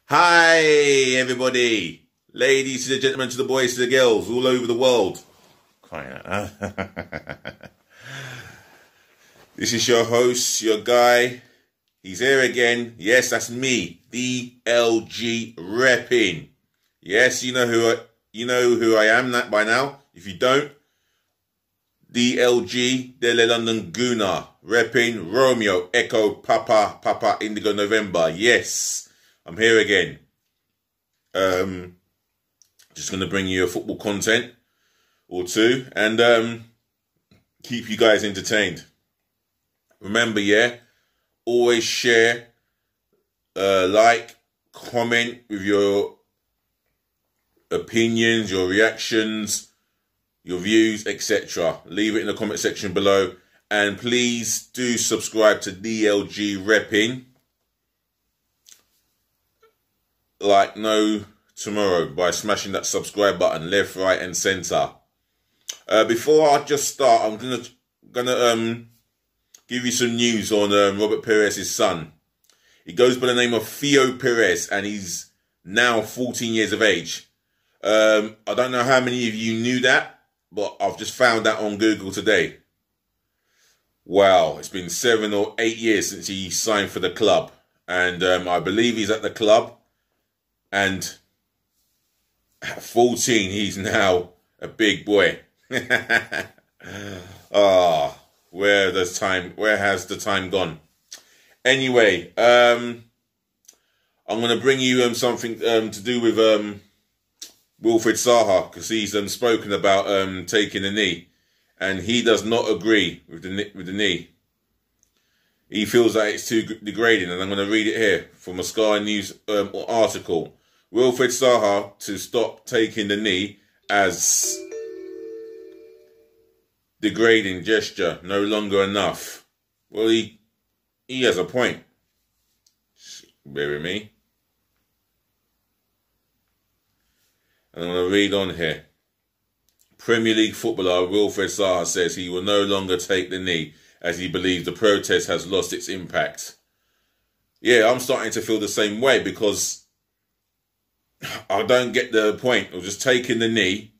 Hi, everybody. Ladies to the gentlemen, to the boys, to the girls, all over the world. Crying out. This is your host, your guy. He's here again. Yes, that's me, DLG Reppin. Yes, you know who I am by now. If you don't, DLG, Dele London Guna, Reppin, Romeo, Echo, Papa, Indigo, November. Yes, I'm here again. Just going to bring you a football content or two and keep you guys entertained. Remember, yeah, always share, like, comment with your opinions, your reactions, your views, etc. Leave it in the comment section below. And please do subscribe to DLG Reppin like no tomorrow by smashing that subscribe button left, right and centre. Before I just start, I'm gonna give you some news on Robert Perez's son. He goes by the name of Theo Perez and he's now 14 years of age. I don't know how many of you knew that, but I've just found that on Google today. Wow, it's been 7 or 8 years since he signed for the club. And I believe he's at the club. And at 14, he's now a big boy. Where has the time gone? Anyway, I'm going to bring you something to do with Wilfred Zaha, because he's spoken about taking a knee, and he does not agree with the knee. He feels that it's too degrading, and I'm going to read it here from a Sky News article. Wilfred Zaha to stop taking the knee as degrading gesture, no longer enough. Well, he has a point. Bear with me. And I'm going to read on here. Premier League footballer Wilfred Zaha says he will no longer take the knee as he believes the protest has lost its impact. Yeah, I'm starting to feel the same way, because I don't get the point of just taking the knee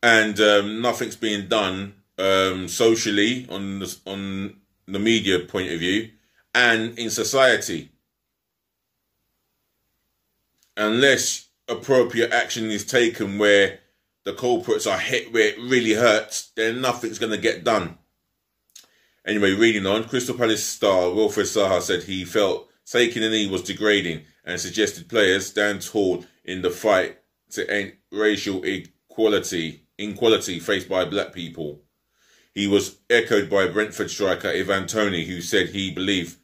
and nothing's being done socially on the media point of view and in society. Unless appropriate action is taken where the culprits are hit where it really hurts, then nothing's going to get done. Anyway, reading on, Crystal Palace star Wilfred Zaha said he felt taking a knee was degrading and suggested players stand tall in the fight to end racial inequality faced by black people. He was echoed by Brentford striker Ivan Toney, who said he believed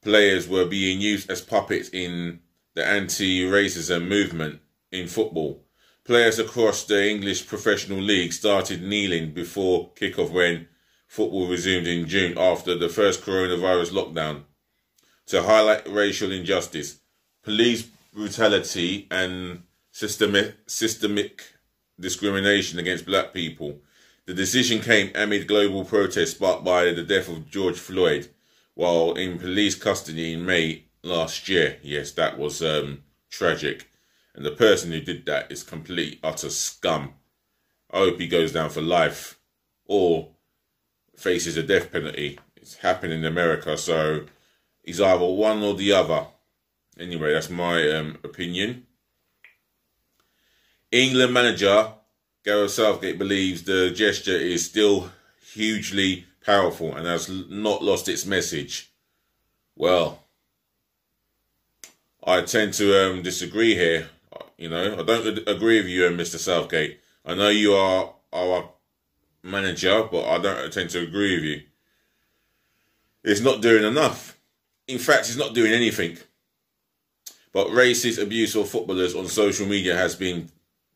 players were being used as puppets in the anti-racism movement in football. Players across the English professional league started kneeling before kickoff when football resumed in June after the first coronavirus lockdown to highlight racial injustice, police brutality and systemic discrimination against black people. The decision came amid global protests sparked by the death of George Floyd while in police custody in May last year. Yes, that was tragic. And the person who did that is complete, utter scum. I hope he goes down for life or faces a death penalty. It's happening in America, so he's either one or the other. Anyway, that's my opinion. England manager Gareth Southgate believes the gesture is still hugely powerful and has not lost its message. Well, I tend to disagree here. You know, I don't agree with you, Mr. Southgate. I know you are our manager, but I don't tend to agree with you. It's not doing enough. In fact, it's not doing anything. But racist abuse of footballers on social media has been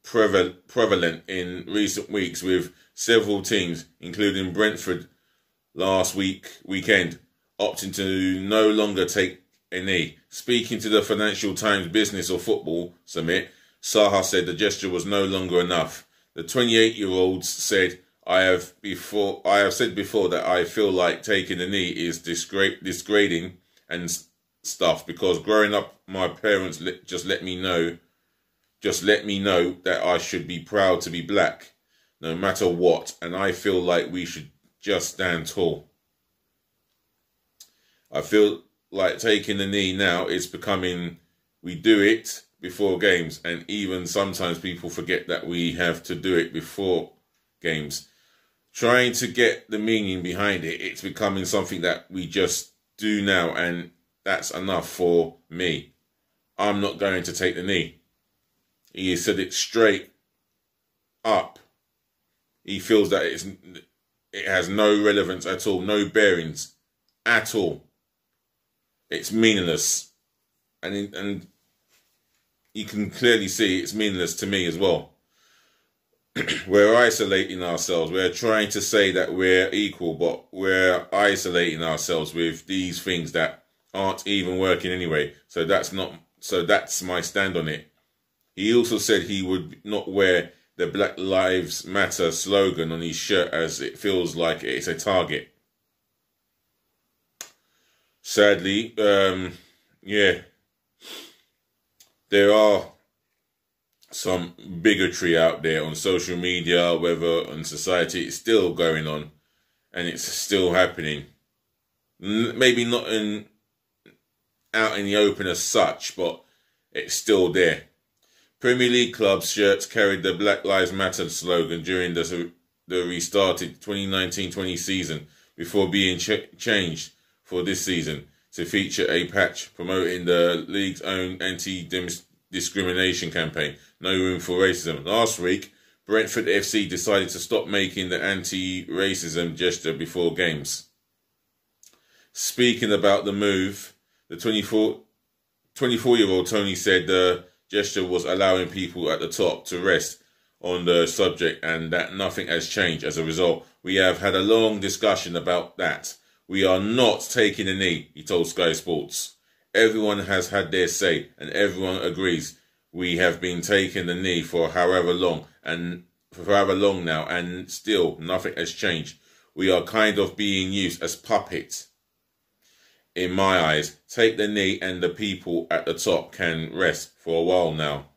prevalent in recent weeks, with several teams, including Brentford last weekend, opting to no longer take a knee. Speaking to the Financial Times Business of Football Summit, Zaha said the gesture was no longer enough. The 28-year-old said, I have said before that I feel like taking a knee is degrading and stuff, because growing up, my parents just let me know that I should be proud to be black, no matter what, and I feel like we should just stand tall. I feel like taking the knee now is becoming, we do it before games, and even sometimes people forget that we have to do it before games. Trying to get the meaning behind it, it's becoming something that we just do now, and that's enough for me. I'm not going to take the knee. He said it straight up. He feels that it has no relevance at all, no bearings at all. It's meaningless. And you can clearly see it's meaningless to me as well. We're isolating ourselves. We're trying to say that we're equal, but we're isolating ourselves with these things that aren't even working anyway. So that's my stand on it. He also said he would not wear the Black Lives Matter slogan on his shirt, as it feels like it's a target. Sadly, yeah, there are some bigotry out there on social media, whether on society. It's still going on, and it's still happening. Maybe not out in the open as such, but it's still there. Premier League clubs' shirts carried the Black Lives Matter slogan during the restarted 2019-20 season, before being changed for this season to feature a patch promoting the league's own anti-discrimination campaign, No Room for Racism. Last week, Brentford FC decided to stop making the anti-racism gesture before games. Speaking about the move, the 24-year-old Tony said the gesture was allowing people at the top to rest on the subject, and that nothing has changed as a result. We have had a long discussion about that. We are not taking a knee, he told Sky Sports. Everyone has had their say, and everyone agrees. We have been taking the knee for however long now, and still nothing has changed. We are kind of being used as puppets. In my eyes, take the knee and the people at the top can rest for a while now.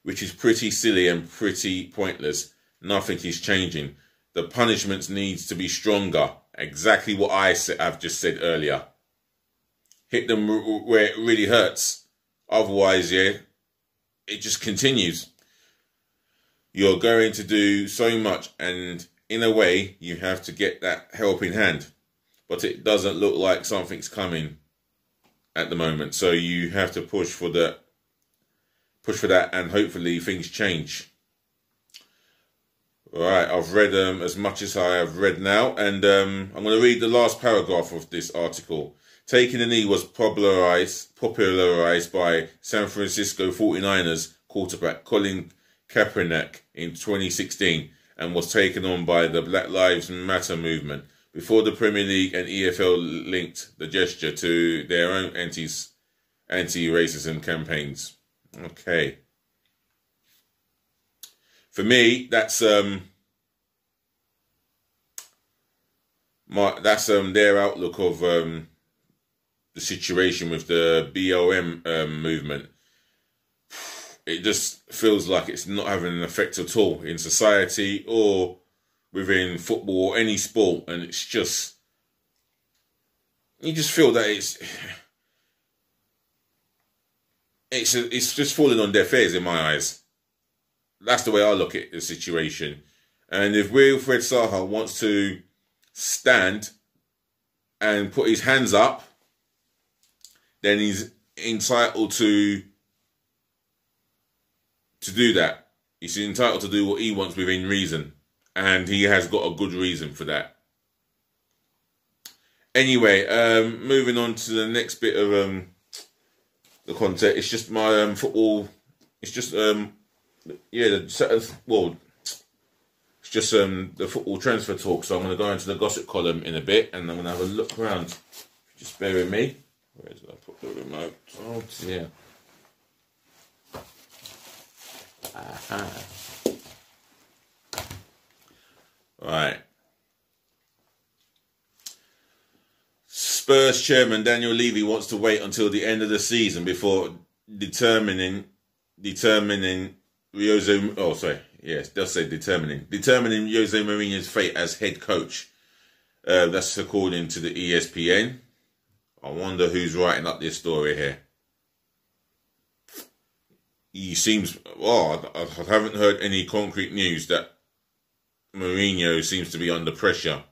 Which is pretty silly and pretty pointless. Nothing is changing. The punishments needs to be stronger. Exactly what I've just said earlier. Hit them where it really hurts. Otherwise, yeah, it just continues. You're going to do so much, and in a way, you have to get that helping hand. But it doesn't look like something's coming at the moment. So you have to push for that, and hopefully things change. All right, I've read as much as I have read now, and I'm going to read the last paragraph of this article. Taking the knee was popularized by San Francisco 49ers quarterback Colin Kaepernick in 2016, and was taken on by the Black Lives Matter movement, before the Premier League and EFL linked the gesture to their own anti-racism campaigns. Okay. For me, that's their outlook of the situation with the BLM movement. It just feels like it's not having an effect at all in society or within football or any sport, and it's just, you just feel that it's just falling on deaf ears in my eyes. That's the way I look at the situation. And if Wilfred Zaha wants to stand and put his hands up, then he's entitled to do that. He's entitled to do what he wants within reason. And he has got a good reason for that. Anyway, moving on to the next bit of the content. It's just my football. It's just it's just the football transfer talk. So I'm going to go into the gossip column in a bit, and I'm going to have a look around. Just bear with me. Where did I put the remote? Oh dear. Aha. Right. Spurs chairman Daniel Levy wants to wait until the end of the season before determining Jose Mourinho's fate as head coach. That's according to the ESPN. I wonder who's writing up this story here. I haven't heard any concrete news that Mourinho seems to be under pressure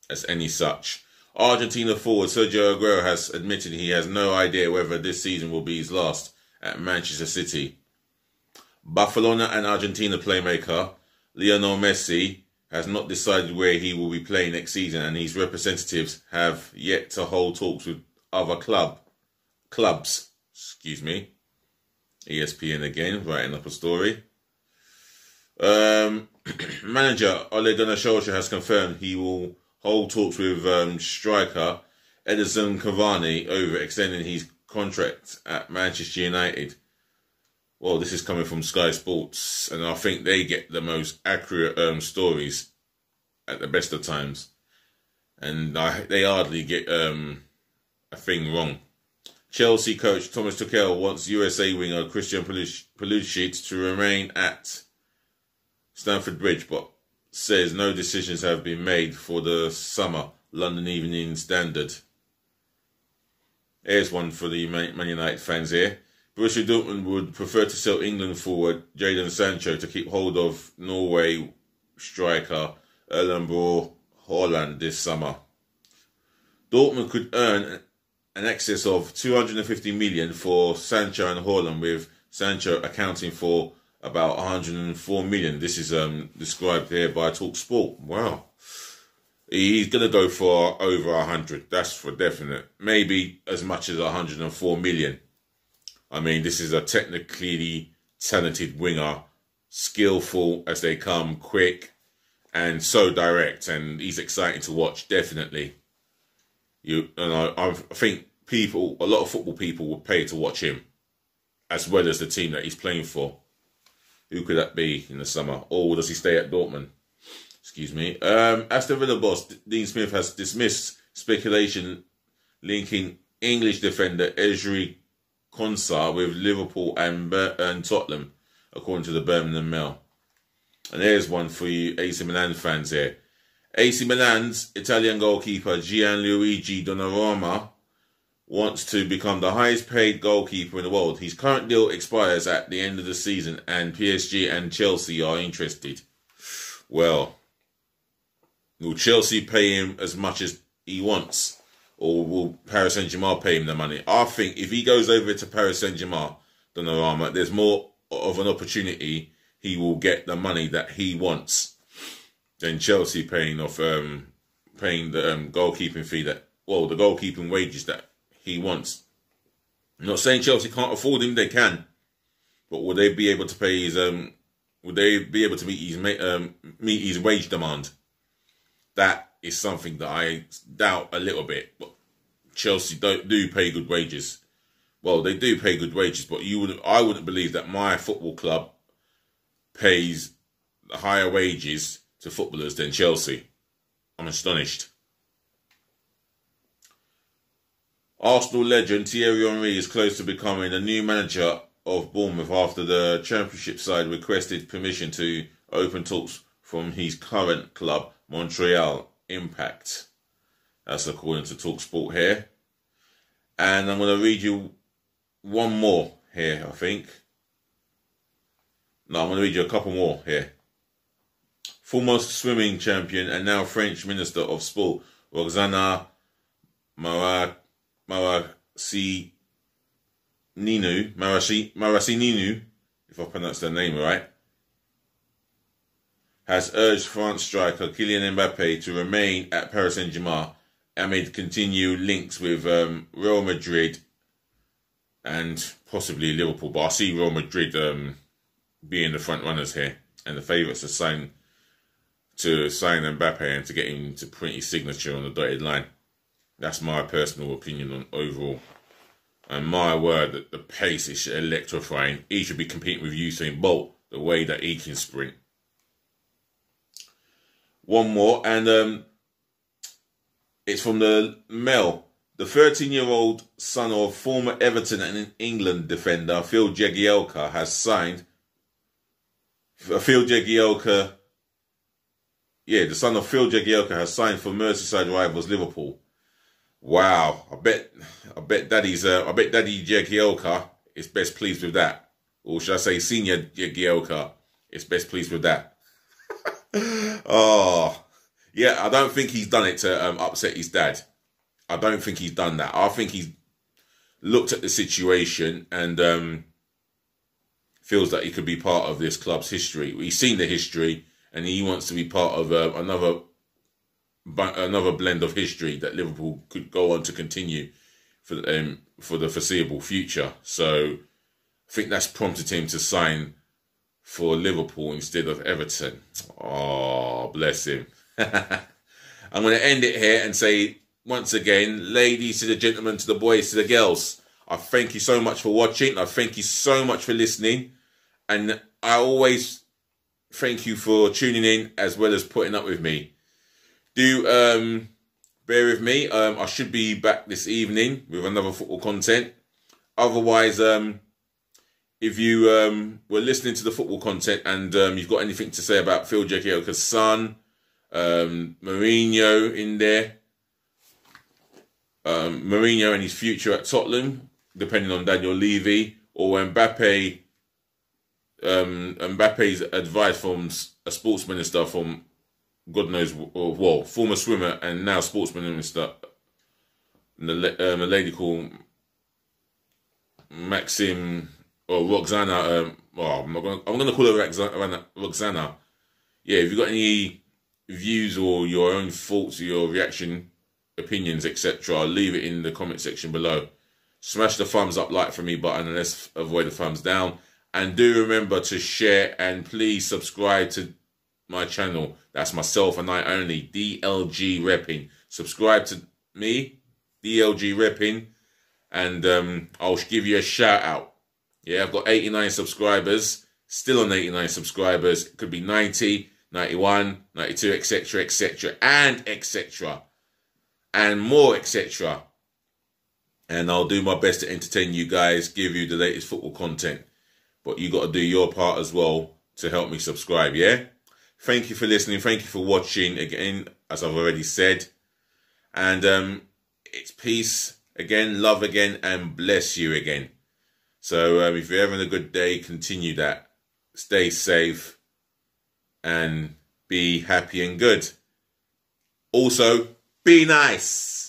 as any such. Argentina forward Sergio Aguero has admitted he has no idea whether this season will be his last at Manchester City. Barcelona and Argentina playmaker Lionel Messi has not decided where he will be playing next season, and his representatives have yet to hold talks with other clubs. ESPN again, writing up a story. Manager Ole Gunnar Solskjaer has confirmed he will hold talks with striker Edinson Cavani over extending his contract at Manchester United. Well, this is coming from Sky Sports, and I think they get the most accurate stories at the best of times. And they hardly get a thing wrong. Chelsea coach Thomas Tuchel wants USA winger Christian Pulisic to remain at Stamford Bridge, but says no decisions have been made for the summer. London Evening Standard. Here's one for the Man United fans here. Borussia Dortmund would prefer to sell England forward Jadon Sancho to keep hold of Norway striker Erling Braut Haaland this summer. Dortmund could earn an excess of 250 million for Sancho and Haaland, with Sancho accounting for about 104 million. This is described here by TalkSport. Wow. He's going to go for over 100. That's for definite. Maybe as much as 104 million. I mean, this is a technically talented winger, skillful as they come, quick, and so direct. And he's exciting to watch, definitely. I think a lot of football people would pay to watch him, as well as the team that he's playing for. Who could that be in the summer? Or does he stay at Dortmund? Aston Villa boss Dean Smith has dismissed speculation linking English defender Ezri Konsa with Liverpool and Tottenham, according to the Birmingham Mail. And here's one for you AC Milan fans here. AC Milan's Italian goalkeeper Gianluigi Donnarumma wants to become the highest paid goalkeeper in the world. His current deal expires at the end of the season, and PSG and Chelsea are interested. Well, will Chelsea pay him as much as he wants? Or will Paris Saint-Germain pay him the money? I think if he goes over to Paris Saint-Germain, Donnarumma, there's more of an opportunity he will get the money that he wants than Chelsea paying the goalkeeping fee the goalkeeping wages that he wants. I'm not saying Chelsea can't afford him; they can, but will they be able to pay his? Would they be able to meet his wage demand? That is something that I doubt a little bit. But Chelsea do pay good wages. Well, they do pay good wages, but I wouldn't believe that my football club pays higher wages to footballers than Chelsea. I'm astonished. Arsenal legend Thierry Henry is close to becoming the new manager of Bournemouth after the Championship side requested permission to open talks from his current club, Montreal Impact. That's according to TalkSport here. And I'm going to read you one more here, I think. No, I'm going to read you a couple more here. Former swimming champion and now French Minister of Sport, Roxana Maracineanu, if I pronounced her name right, has urged France striker Kylian Mbappe to remain at Paris Saint-Germain amid continued links with Real Madrid and possibly Liverpool. But I see Real Madrid being the front runners here and the favourites to sign Mbappe and to get him to print his signature on the dotted line. That's my personal opinion on overall. And my word, that the pace is electrifying. He should be competing with Usain Bolt the way that he can sprint. One more, and It's from the Mail. The 13-year-old son of former Everton and England defender Phil Jagielka has signed. The son of Phil Jagielka has signed for Merseyside rivals Liverpool. Wow, I bet Daddy Jagielka is best pleased with that, or should I say, Senior Jagielka is best pleased with that. Oh, yeah, I don't think he's done it to upset his dad. I don't think he's done that. I think he's looked at the situation and feels that he could be part of this club's history. He's seen the history and he wants to be part of another blend of history that Liverpool could go on to continue for the foreseeable future. So I think that's prompted him to sign for Liverpool instead of Everton. Oh, bless him. I'm going to end it here and say, once again, ladies to the gentlemen, to the boys, to the girls, I thank you so much for watching. I thank you so much for listening. And I always thank you for tuning in as well as putting up with me. Do bear with me. I should be back this evening with another football content. Otherwise, if you were listening to the football content and you've got anything to say about Phil Jagielka's son, Mourinho in there, Mourinho and his future at Tottenham, depending on Daniel Levy, or Mbappe's advice from a sports minister from God knows, well, former swimmer and now sports minister, a lady called Maxim or Roxana. I'm gonna call her Roxana. Yeah, if you've got any views or your own thoughts or your reaction, opinions, etc., leave it in the comment section below. Smash the thumbs up, like for me button, and let's avoid the thumbs down. And do remember to share and please subscribe to my channel. That's myself and I only, DLG Reppin. Subscribe to me, DLG Reppin, and I'll give you a shout out. Yeah, I've got 89 subscribers, still on 89 subscribers. It could be 90, 91, 92, etc., etc., and etc., and more, etc. And I'll do my best to entertain you guys, give you the latest football content. But you got to do your part as well to help me subscribe, yeah? Thank you for listening. Thank you for watching again, as I've already said. And it's peace again, love again, and bless you again. So if you're having a good day, continue that. Stay safe and be happy and good. Also, be nice.